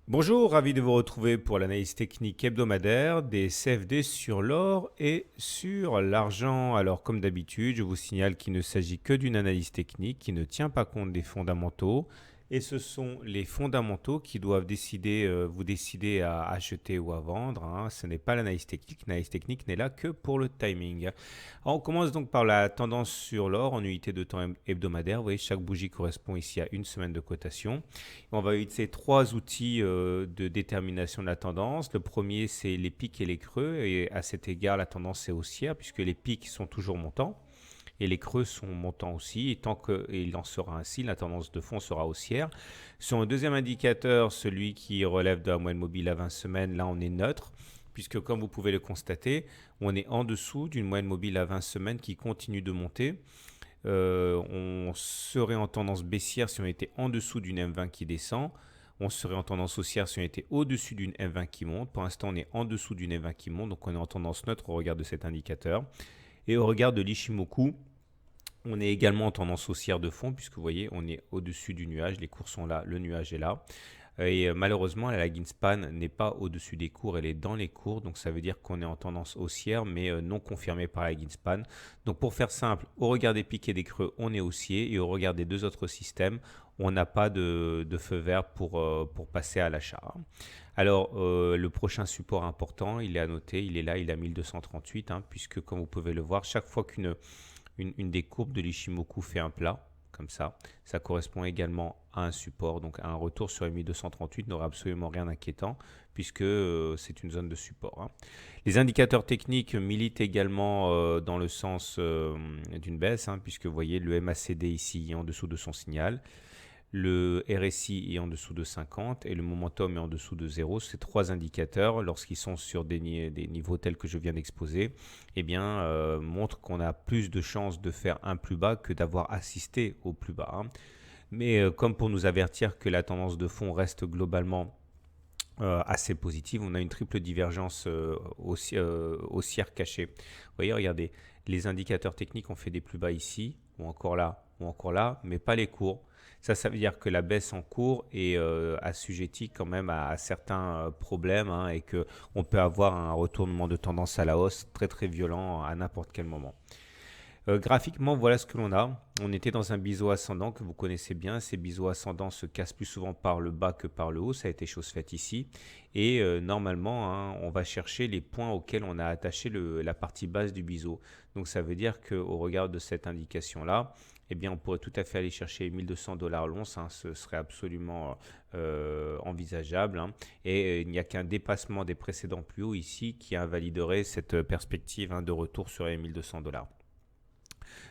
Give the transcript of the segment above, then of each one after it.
Bonjour, ravi de vous retrouver pour l'analyse technique hebdomadaire des CFD sur l'or et sur l'argent. Alors comme d'habitude, je vous signale qu'il ne s'agit que d'une analyse technique qui ne tient pas compte des fondamentaux. Et ce sont les fondamentaux qui doivent vous décider à acheter ou à vendre, hein. Ce n'est pas l'analyse technique. L'analyse technique n'est là que pour le timing. Alors, on commence donc par la tendance sur l'or en unité de temps hebdomadaire. Vous voyez, chaque bougie correspond ici à une semaine de cotation. On va utiliser trois outils de détermination de la tendance. Le premier, c'est les pics et les creux. Et à cet égard, la tendance est haussière puisque les pics sont toujours montants et les creux sont montants aussi. Et tant qu'il en sera ainsi, la tendance de fond sera haussière. Sur un deuxième indicateur, celui qui relève de la moyenne mobile à 20 semaines, là on est neutre, puisque comme vous pouvez le constater, on est en dessous d'une moyenne mobile à 20 semaines qui continue de monter. On serait en tendance baissière si on était en dessous d'une M20 qui descend. On serait en tendance haussière si on était au-dessus d'une M20 qui monte. Pour l'instant, on est en dessous d'une M20 qui monte, donc on est en tendance neutre au regard de cet indicateur. Et au regard de l'Ishimoku, on est également en tendance haussière de fond, puisque vous voyez, on est au-dessus du nuage, les cours sont là, le nuage est là. Et malheureusement, la lagging span n'est pas au-dessus des cours, elle est dans les cours. Donc ça veut dire qu'on est en tendance haussière, mais non confirmée par la lagging span. Donc pour faire simple, au regard des pics et des creux, on est haussier. Et au regard des deux autres systèmes, on n'a pas de feu vert pour passer à l'achat. Alors le prochain support important, il est à noter, il est là, il est à 1238, puisque comme vous pouvez le voir, chaque fois une des courbes de l'Ishimoku fait un plat, comme ça correspond également à un support, donc un retour sur les 1238 n'aurait absolument rien d'inquiétant puisque c'est une zone de support. Les indicateurs techniques militent également dans le sens d'une baisse, puisque vous voyez le MACD ici est en dessous de son signal. Le RSI est en dessous de 50 et le momentum est en dessous de 0. Ces trois indicateurs, lorsqu'ils sont sur des niveaux tels que je viens d'exposer, montrent qu'on a plus de chances de faire un plus bas que d'avoir assisté au plus bas. Mais comme pour nous avertir que la tendance de fond reste globalement assez positive, on a une triple divergence haussière cachée. Vous voyez, regardez, les indicateurs techniques ont fait des plus bas ici, ou encore là, mais pas les cours. Ça veut dire que la baisse en cours est assujettie quand même à certains problèmes, et qu'on peut avoir un retournement de tendance à la hausse très très violent à n'importe quel moment. Graphiquement, voilà ce que l'on a. On était dans un biseau ascendant que vous connaissez bien. Ces biseaux ascendants se cassent plus souvent par le bas que par le haut. Ça a été chose faite ici. Et normalement, on va chercher les points auxquels on a attaché la partie basse du biseau. Donc ça veut dire qu'au regard de cette indication-là, on pourrait tout à fait aller chercher 1200 $ l'once. Ce serait absolument envisageable. Et il n'y a qu'un dépassement des précédents plus hauts ici qui invaliderait cette perspective de retour sur les 1200 $.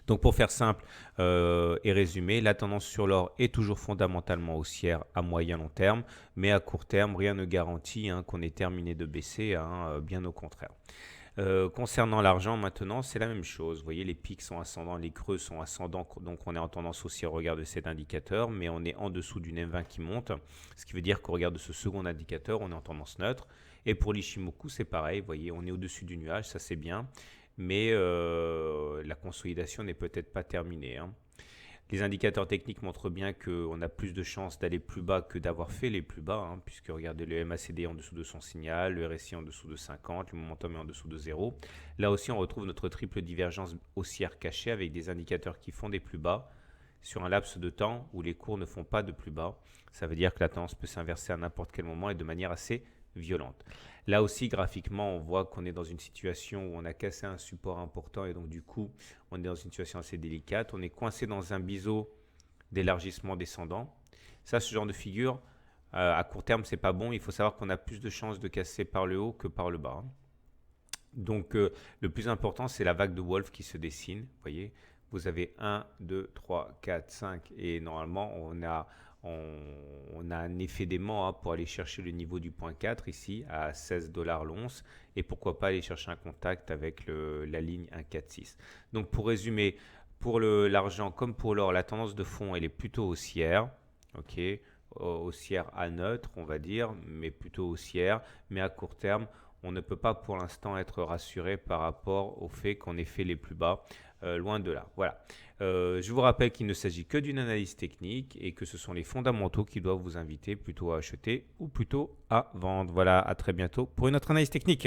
Donc pour faire simple et résumer, la tendance sur l'or est toujours fondamentalement haussière à moyen long terme, mais à court terme, rien ne garantit qu'on ait terminé de baisser, bien au contraire. Concernant l'argent maintenant, c'est la même chose. Vous voyez, les pics sont ascendants, les creux sont ascendants, donc on est en tendance haussière au regard de cet indicateur, mais on est en dessous d'une M20 qui monte, ce qui veut dire qu'au regard de ce second indicateur, on est en tendance neutre. Et pour l'Ishimoku, c'est pareil, vous voyez, on est au-dessus du nuage, ça c'est bien, mais la consolidation n'est peut-être pas terminée. Les indicateurs techniques montrent bien qu'on a plus de chances d'aller plus bas que d'avoir fait les plus bas, puisque regardez le MACD en dessous de son signal, le RSI en dessous de 50, le momentum est en dessous de 0. Là aussi, on retrouve notre triple divergence haussière cachée avec des indicateurs qui font des plus bas sur un laps de temps où les cours ne font pas de plus bas. Ça veut dire que la tendance peut s'inverser à n'importe quel moment et de manière assez violente. Là aussi, graphiquement, on voit qu'on est dans une situation où on a cassé un support important et donc du coup, on est dans une situation assez délicate. On est coincé dans un biseau d'élargissement descendant. Ça, ce genre de figure, à court terme, c'est pas bon. Il faut savoir qu'on a plus de chances de casser par le haut que par le bas. Donc, le plus important, c'est la vague de Wolf qui se dessine. Vous voyez, vous avez 1, 2, 3, 4, 5 et normalement, on a un effet d'aimant pour aller chercher le niveau du point 4 ici à 16 $ l'once et pourquoi pas aller chercher un contact avec la ligne 1,46. Donc pour résumer, pour l'argent comme pour l'or, la tendance de fond elle est plutôt haussière, haussière à neutre on va dire, mais plutôt haussière, mais à court terme on ne peut pas pour l'instant être rassuré par rapport au fait qu'on ait fait les plus bas. Loin de là. Voilà. Je vous rappelle qu'il ne s'agit que d'une analyse technique et que ce sont les fondamentaux qui doivent vous inviter plutôt à acheter ou plutôt à vendre. Voilà, à très bientôt pour une autre analyse technique.